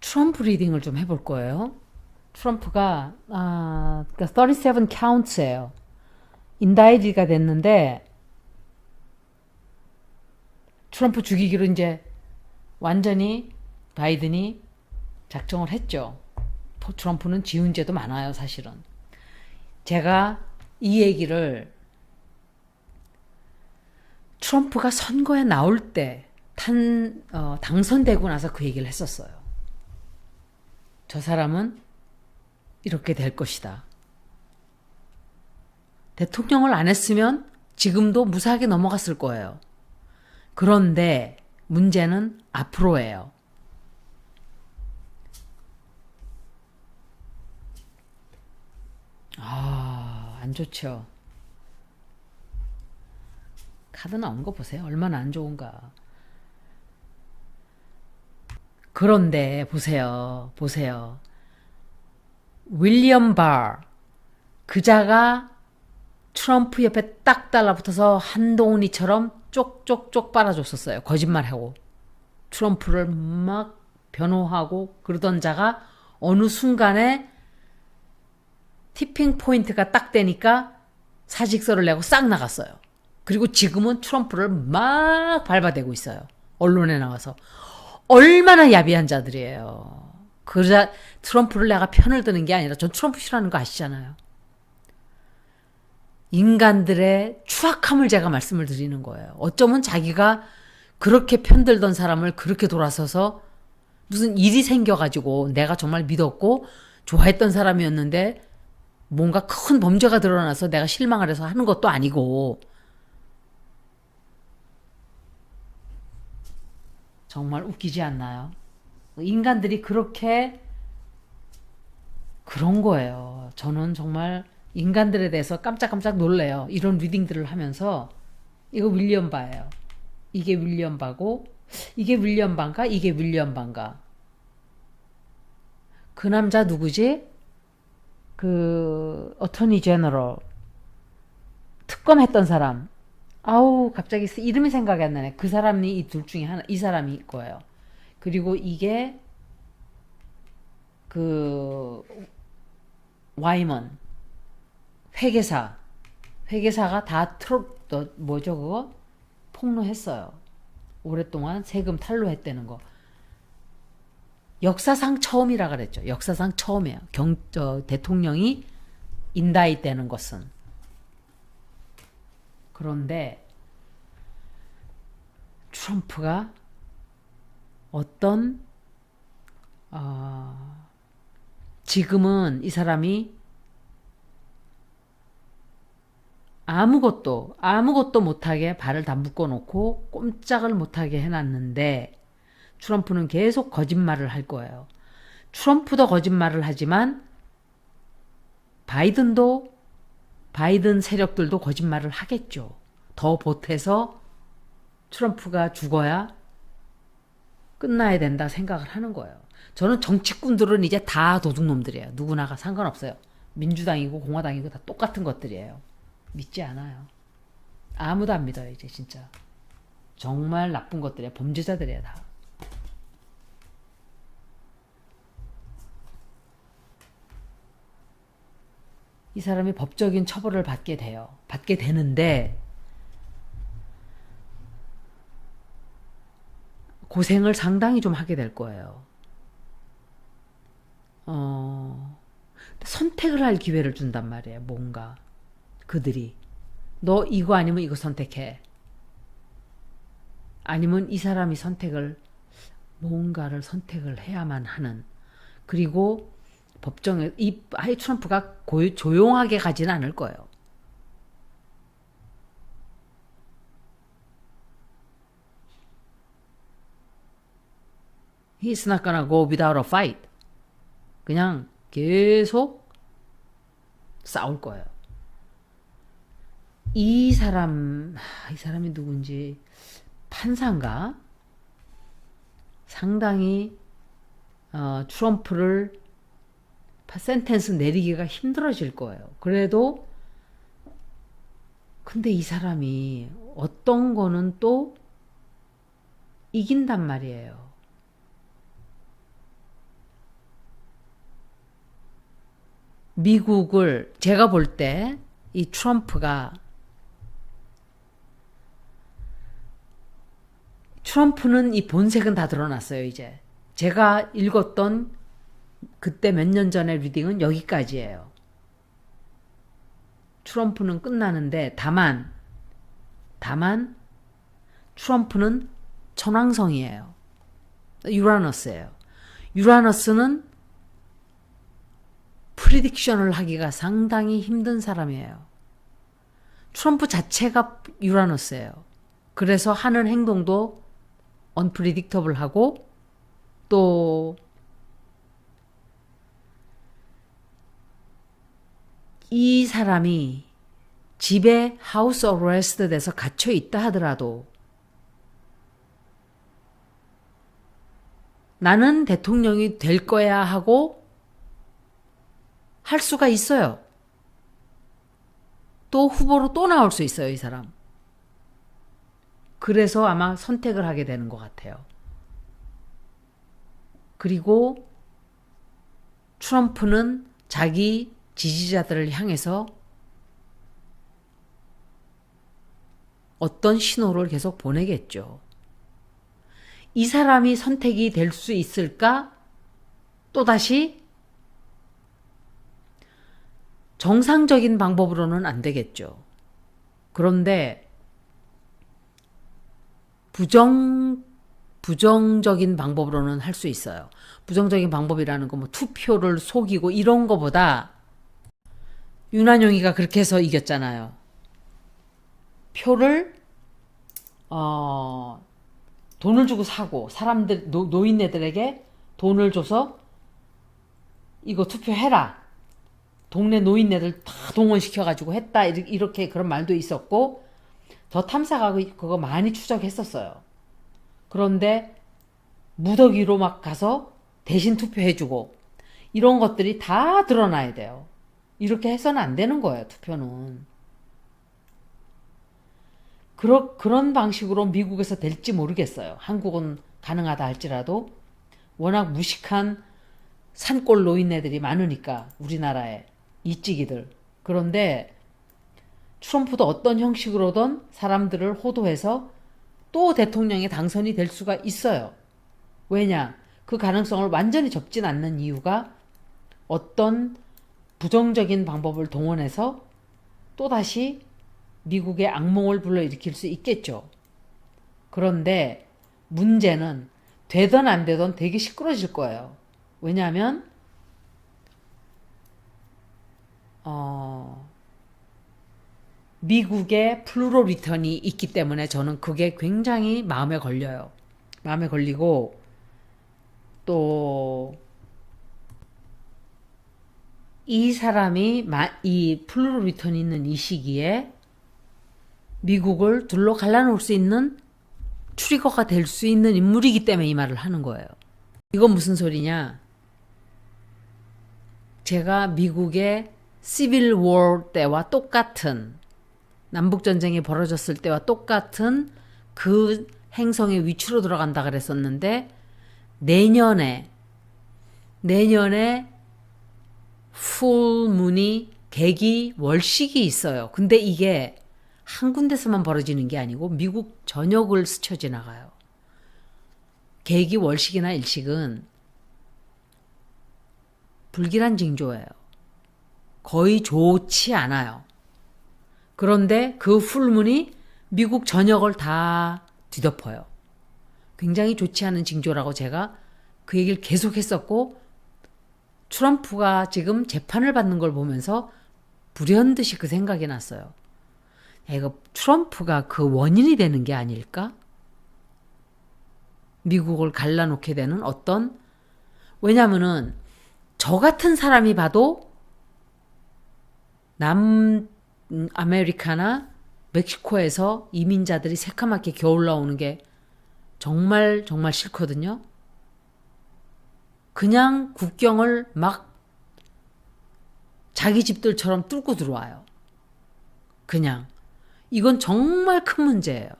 트럼프 리딩을 좀 해볼 거예요. 트럼프가 그러니까 37 counts예요. 인다이지가 됐는데 트럼프 죽이기로 이제 완전히 바이든이 작정을 했죠. 트럼프는 지은 죄도 많아요, 사실은. 제가 이 얘기를 트럼프가 선거에 나올 때 당선되고 나서 그 얘기를 했었어요. 저 사람은 이렇게 될 것이다. 대통령을 안 했으면 지금도 무사하게 넘어갔을 거예요. 그런데 문제는 앞으로예요. 안 좋죠. 카드 나온 거 보세요. 얼마나 안 좋은가. 그런데 보세요. 보세요. 윌리엄 바 그자가 트럼프 옆에 딱 달라붙어서 한동훈이처럼 쪽쪽쪽 빨아줬었어요. 거짓말하고 트럼프를 막 변호하고 그러던 자가 어느 순간에 티핑 포인트가 딱 되니까 사직서를 내고 싹 나갔어요. 그리고 지금은 트럼프를 막 밟아대고 있어요. 언론에 나와서. 얼마나 야비한 자들이에요. 그러자 트럼프를 내가 편을 드는 게 아니라 전 트럼프 싫어하는 거 아시잖아요. 인간들의 추악함을 제가 말씀을 드리는 거예요. 어쩌면 자기가 그렇게 편들던 사람을 그렇게 돌아서서 무슨 일이 생겨가지고 내가 정말 믿었고 좋아했던 사람이었는데 뭔가 큰 범죄가 드러나서 내가 실망을 해서 하는 것도 아니고 정말 웃기지 않나요? 인간들이 그렇게 그런 거예요. 저는 정말 인간들에 대해서 깜짝깜짝 놀래요. 이런 리딩들을 하면서 이거 윌리엄 바예요. 이게 윌리엄 바고 이게 윌리엄 바인가? 이게 윌리엄 바인가? 그 남자 누구지? 그 어토니 제너럴 특검 했던 사람. 아우 갑자기 이름이 생각이 안 나네. 그 사람이 이 둘 중에 하나 이 사람이 거예요. 그리고 이게 그 와이먼 회계사가 다 뭐죠 그거 폭로했어요. 오랫동안 세금 탈루했다는 거. 역사상 처음이라 그랬죠. 역사상 처음이에요. 대통령이 인다이되는 것은. 그런데 트럼프가 어떤 지금은 이 사람이 아무것도 못하게 발을 다 묶어놓고 꼼짝을 못하게 해놨는데 트럼프는 계속 거짓말을 할 거예요. 트럼프도 거짓말을 하지만 바이든 세력들도 거짓말을 하겠죠. 더 보태서 트럼프가 죽어야 끝나야 된다 생각을 하는 거예요. 저는 정치꾼들은 이제 다 도둑놈들이에요. 누구나가 상관없어요. 민주당이고 공화당이고 다 똑같은 것들이에요. 믿지 않아요. 아무도 안 믿어요 이제 진짜. 정말 나쁜 것들이에요. 범죄자들이에요 다. 이 사람이 법적인 처벌을 받게 돼요. 받게 되는데 고생을 상당히 좀 하게 될 거예요. 선택을 할 기회를 준단 말이에요. 뭔가 그들이 너 이거 아니면 이거 선택해. 아니면 이 사람이 뭔가를 선택을 해야만 하는. 그리고 법정에 트럼프가 조용하게 가지는 않을 거예요. He's not gonna go without a fight. 그냥 계속 싸울 거예요. 이 사람이 누군지 판사인가? 상당히 트럼프를 센텐스 내리기가 힘들어질 거예요. 그래도 근데 이 사람이 어떤 거는 또 이긴단 말이에요. 미국을 제가 볼 때 이 트럼프는 이 본색은 다 드러났어요, 이제. 제가 읽었던 그때 몇 년 전의 리딩은 여기까지예요. 트럼프는 끝나는데 다만 트럼프는 천왕성이에요. 유라너스예요. 유라너스는 프리딕션을 하기가 상당히 힘든 사람이에요. 트럼프 자체가 유라너스예요. 그래서 하는 행동도 unpredictable하고 또 이 사람이 집에 하우스 어레스트 돼서 갇혀 있다 하더라도 나는 대통령이 될 거야 하고 할 수가 있어요. 또 후보로 또 나올 수 있어요, 이 사람. 그래서 아마 선택을 하게 되는 것 같아요. 그리고 트럼프는 자기 지지자들을 향해서 어떤 신호를 계속 보내겠죠. 이 사람이 선택이 될 수 있을까? 또다시 정상적인 방법으로는 안 되겠죠. 그런데 부정적인 방법으로는 할 수 있어요. 부정적인 방법이라는 건 뭐 투표를 속이고 이런 거보다 윤한용이가 그렇게 해서 이겼잖아요. 표를 돈을 주고 사고 사람들 노인네들에게 돈을 줘서 이거 투표해라. 동네 노인네들 다 동원시켜가지고 했다. 이렇게 그런 말도 있었고 저 탐사가 그거 많이 추적했었어요. 그런데 무더기로 막 가서 대신 투표해주고 이런 것들이 다 드러나야 돼요. 이렇게 해서는 안 되는 거예요, 투표는. 그런 방식으로 미국에서 될지 모르겠어요. 한국은 가능하다 할지라도 워낙 무식한 산골 노인네들이 많으니까 우리나라에 이찌기들. 그런데 트럼프도 어떤 형식으로든 사람들을 호도해서 또 대통령에 당선이 될 수가 있어요. 왜냐? 그 가능성을 완전히 접진 않는 이유가 어떤 부정적인 방법을 동원해서 또다시 미국의 악몽을 불러일으킬 수 있겠죠. 그런데 문제는 되든 안 되든 되게 시끄러질 거예요. 왜냐하면 미국의 플루로 리턴이 있기 때문에 저는 그게 굉장히 마음에 걸려요. 마음에 걸리고 또 이 사람이 이 플루로 리턴이 있는 이 시기에 미국을 둘러 갈라놓을 수 있는 트리거가 될 수 있는 인물이기 때문에 이 말을 하는 거예요. 이건 무슨 소리냐? 제가 미국의 시빌 워 때와 똑같은 남북전쟁이 벌어졌을 때와 똑같은 그 행성의 위치로 들어간다 그랬었는데 내년에 풀문이 개기 월식이 있어요. 근데 이게 한 군데서만 벌어지는 게 아니고 미국 전역을 스쳐 지나가요. 개기 월식이나 일식은 불길한 징조예요. 거의 좋지 않아요. 그런데 그 풀문이 미국 전역을 다 뒤덮어요. 굉장히 좋지 않은 징조라고 제가 그 얘기를 계속 했었고 트럼프가 지금 재판을 받는 걸 보면서 불현듯이 그 생각이 났어요. 야, 이거 트럼프가 그 원인이 되는 게 아닐까? 미국을 갈라놓게 되는 어떤 왜냐면은 저 같은 사람이 봐도 남아메리카나 멕시코에서 이민자들이 새카맣게 겨울 나오는 게 정말 정말 싫거든요. 그냥 국경을 막 자기 집들처럼 뚫고 들어와요. 그냥. 이건 정말 큰 문제예요.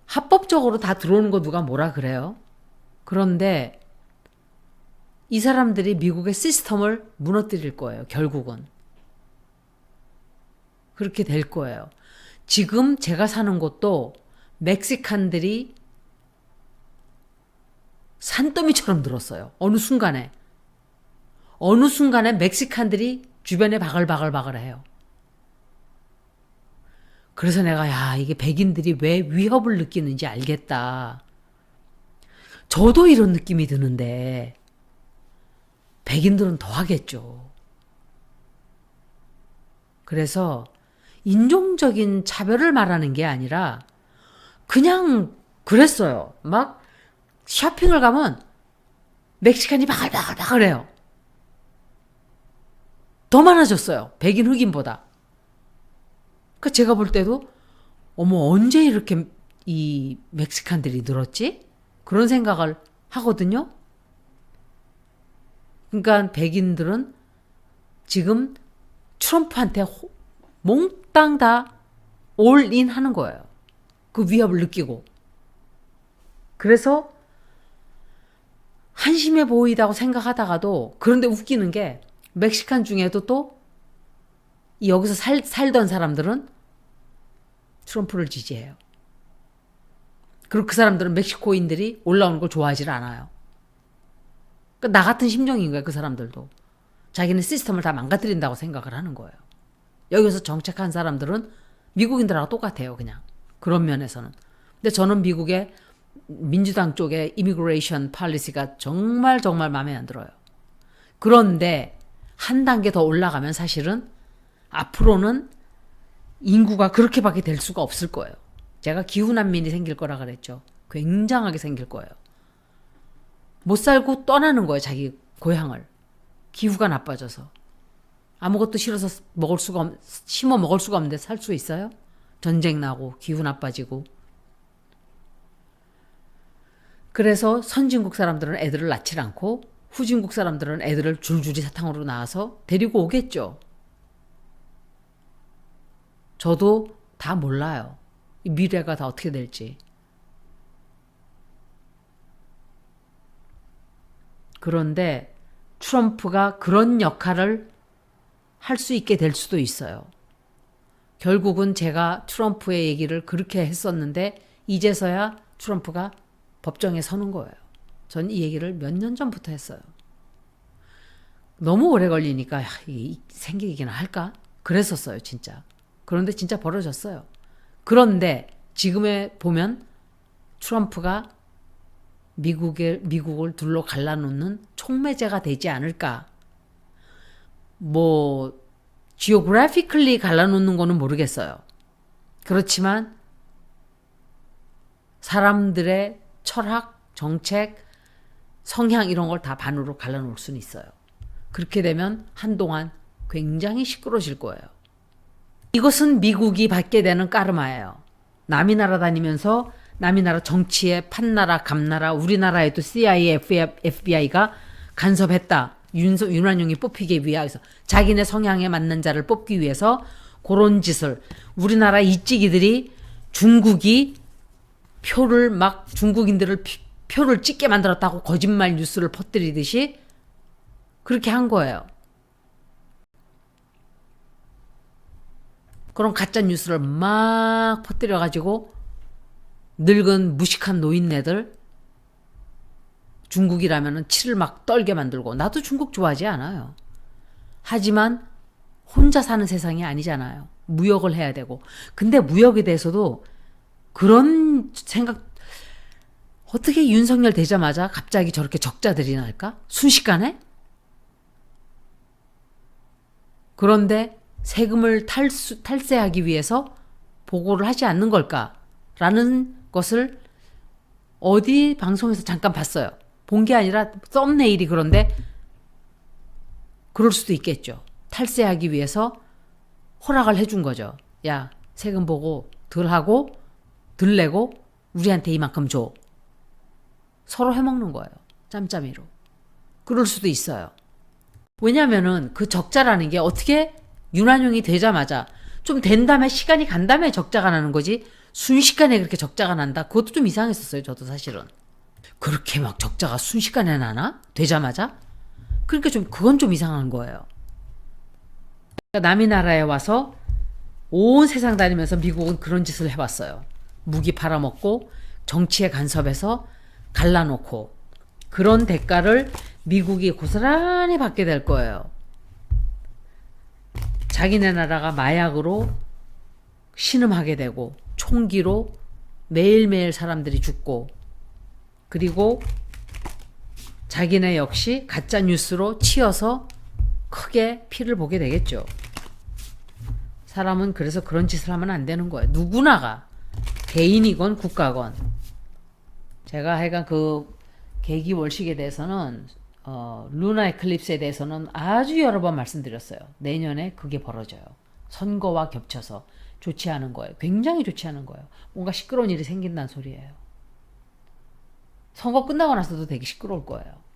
합법적으로 다 들어오는 거 누가 뭐라 그래요? 그런데 이 사람들이 미국의 시스템을 무너뜨릴 거예요. 결국은. 그렇게 될 거예요. 지금 제가 사는 곳도 멕시칸들이 산더미처럼 늘었어요. 어느 순간에 멕시칸들이 주변에 바글바글 해요. 그래서 내가 이게 백인들이 왜 위협을 느끼는지 알겠다. 저도 이런 느낌이 드는데 백인들은 더 하겠죠. 그래서 인종적인 차별을 말하는 게 아니라 그냥 그랬어요. 막 쇼핑을 가면 멕시칸이 바글바글해요. 더 많아졌어요. 백인 흑인보다. 그러니까 제가 볼 때도 어머 언제 이렇게 이 멕시칸들이 늘었지? 그런 생각을 하거든요. 그러니까 백인들은 지금 트럼프한테 몽땅 다 올인 하는 거예요. 그 위협을 느끼고. 그래서 한심해 보이다고 생각하다가도 그런데 웃기는 게 멕시칸 중에도 또 여기서 살던 사람들은 트럼프를 지지해요. 그리고 그 사람들은 멕시코인들이 올라오는 걸 좋아하지 않아요. 그러니까 나 같은 심정인 거예요. 그 사람들도. 자기는 시스템을 다 망가뜨린다고 생각을 하는 거예요. 여기서 정책한 사람들은 미국인들하고 똑같아요. 그냥. 그런 면에서는. 근데 저는 미국의 민주당 쪽의 이미그레이션 팔리시가 정말 마음에 안 들어요. 그런데 한 단계 더 올라가면 사실은 앞으로는 인구가 그렇게밖에 될 수가 없을 거예요. 제가 기후난민이 생길 거라 그랬죠. 굉장하게 생길 거예요. 못 살고 떠나는 거예요. 자기 고향을. 기후가 나빠져서. 아무것도 싫어서 심어 먹을 수가 없는데 살 수 있어요? 전쟁 나고 기후 나빠지고. 그래서 선진국 사람들은 애들을 낳지 않고 후진국 사람들은 애들을 줄줄이 사탕으로 낳아서 데리고 오겠죠. 저도 다 몰라요. 미래가 다 어떻게 될지. 그런데 트럼프가 그런 역할을 할 수 있게 될 수도 있어요. 결국은 제가 트럼프의 얘기를 그렇게 했었는데 이제서야 트럼프가 법정에 서는 거예요. 전 이 얘기를 몇 년 전부터 했어요. 너무 오래 걸리니까 이게 생기기나 할까? 그랬었어요, 진짜. 그런데 진짜 벌어졌어요. 그런데 지금에 보면 트럼프가 미국을 둘러 갈라놓는 촉매제가 되지 않을까. geographically 갈라놓는 거는 모르겠어요. 그렇지만 사람들의 철학, 정책, 성향 이런 걸 다 반으로 갈라놓을 수는 있어요. 그렇게 되면 한동안 굉장히 시끄러워질 거예요. 이것은 미국이 받게 되는 까르마예요. 남이 나라 다니면서 남이 나라 정치에 판나라, 감나라, 우리나라에도 CIA, FBI가 간섭했다. 윤한용이 뽑히기 위해서 자기네 성향에 맞는 자를 뽑기 위해서 그런 짓을 우리나라 이찌기들이 중국이 중국인들을 표를 찍게 만들었다고 거짓말 뉴스를 퍼뜨리듯이 그렇게 한 거예요. 그런 가짜 뉴스를 막 퍼뜨려가지고 늙은 무식한 노인네들 중국이라면은 치를 막 떨게 만들고 나도 중국 좋아하지 않아요. 하지만 혼자 사는 세상이 아니잖아요. 무역을 해야 되고. 근데 무역에 대해서도 그런 생각 어떻게 윤석열 되자마자 갑자기 저렇게 적자들이 날까? 순식간에? 그런데 세금을 탈세하기 위해서 보고를 하지 않는 걸까라는 것을 어디 방송에서 잠깐 봤어요. 본 게 아니라 썸네일이 그런데 그럴 수도 있겠죠. 탈세하기 위해서 허락을 해준 거죠. 야, 세금 보고 덜 하고 덜 내고 우리한테 이만큼 줘. 서로 해먹는 거예요. 짬짬이로. 그럴 수도 있어요. 왜냐면은 그 적자라는 게 어떻게 윤한용이 되자마자 좀 된 다음에 시간이 간 다음에 적자가 나는 거지 순식간에 그렇게 적자가 난다? 그것도 좀 이상했었어요. 저도 사실은. 그렇게 막 적자가 순식간에 나나? 되자마자? 그러니까 그건 좀 이상한 거예요. 그러니까 남의 나라에 와서 온 세상 다니면서 미국은 그런 짓을 해봤어요. 무기 팔아먹고 정치에 간섭해서 갈라놓고 그런 대가를 미국이 고스란히 받게 될 거예요. 자기네 나라가 마약으로 신음하게 되고 총기로 매일매일 사람들이 죽고 그리고 자기네 역시 가짜 뉴스로 치여서 크게 피를 보게 되겠죠. 사람은 그래서 그런 짓을 하면 안 되는 거예요. 누구나가 개인이건 국가건. 제가 하여간 그 계기 월식에 대해서는 루나 에클립스에 대해서는 아주 여러 번 말씀드렸어요. 내년에 그게 벌어져요. 선거와 겹쳐서 좋지 않은 거예요. 굉장히 좋지 않은 거예요. 뭔가 시끄러운 일이 생긴다는 소리예요. 선거 끝나고 나서도 되게 시끄러울 거예요.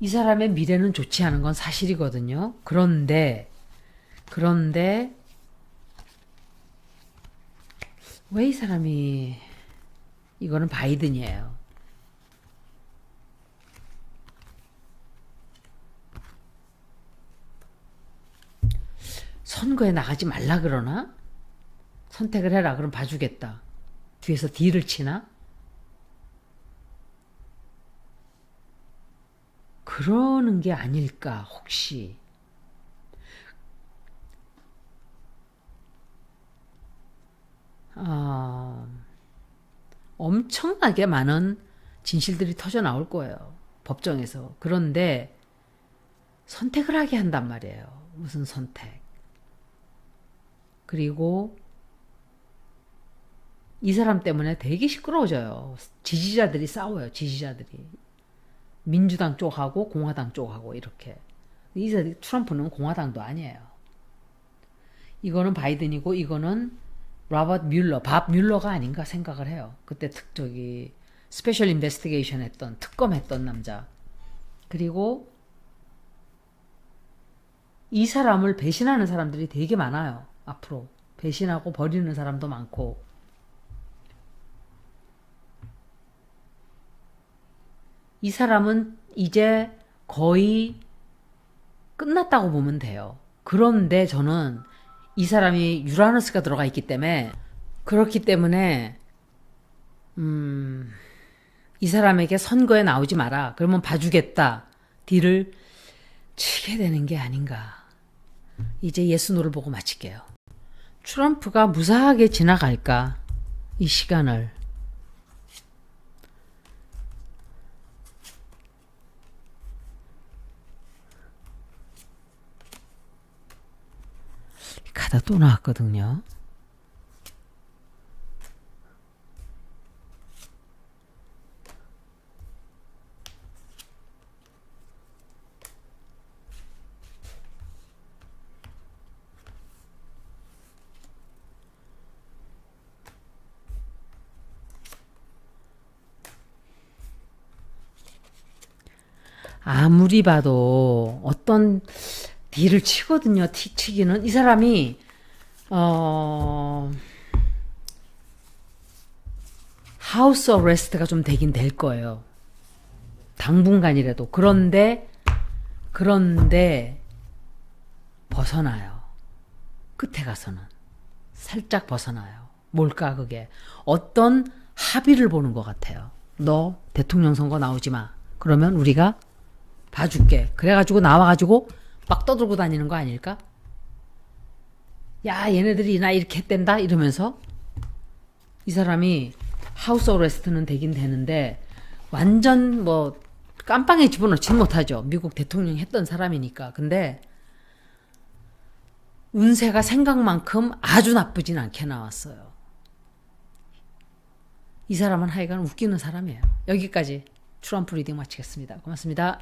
이 사람의 미래는 좋지 않은 건 사실이거든요. 그런데 왜 이 사람이 이거는 바이든이에요. 선거에 나가지 말라 그러나? 선택을 해라. 그럼 봐주겠다. 뒤에서 딜을 치나? 그러는 게 아닐까 혹시. 엄청나게 많은 진실들이 터져 나올 거예요. 법정에서. 그런데 선택을 하게 한단 말이에요. 무슨 선택. 그리고 이 사람 때문에 되게 시끄러워져요. 지지자들이 싸워요. 지지자들이. 민주당 쪽하고 공화당 쪽하고 이렇게. 이 트럼프는 공화당도 아니에요. 이거는 바이든이고 이거는 로버트 뮬러, 밥 뮬러가 아닌가 생각을 해요. 그때 스페셜 인베스티게이션 했던 특검했던 남자. 그리고 이 사람을 배신하는 사람들이 되게 많아요. 앞으로 배신하고 버리는 사람도 많고. 이 사람은 이제 거의 끝났다고 보면 돼요. 그런데 저는 이 사람이 유라너스가 들어가 있기 때문에 그렇기 때문에 이 사람에게 선거에 나오지 마라. 그러면 봐주겠다. 딜을 치게 되는 게 아닌가. 이제 예스노를 보고 마칠게요. 트럼프가 무사하게 지나갈까? 이 시간을. 가다 또 나왔거든요. 아무리 봐도 어떤 딜을 치거든요. 치기는 이 사람이 하우스 어레스트가 좀 되긴 될 거예요. 당분간이라도. 그런데 벗어나요. 끝에 가서는 살짝 벗어나요. 뭘까 그게? 어떤 합의를 보는 것 같아요. 너 대통령 선거 나오지 마. 그러면 우리가 봐줄게. 그래가지고 나와가지고 막 떠들고 다니는 거 아닐까? 야, 얘네들이 나 이렇게 했댄다? 이러면서 이 사람이 하우스 어레스트는 되긴 되는데 완전 깜빵에 집어넣지는 못하죠. 미국 대통령 했던 사람이니까. 근데 운세가 생각만큼 아주 나쁘진 않게 나왔어요. 이 사람은 하여간 웃기는 사람이에요. 여기까지 트럼프 리딩 마치겠습니다. 고맙습니다.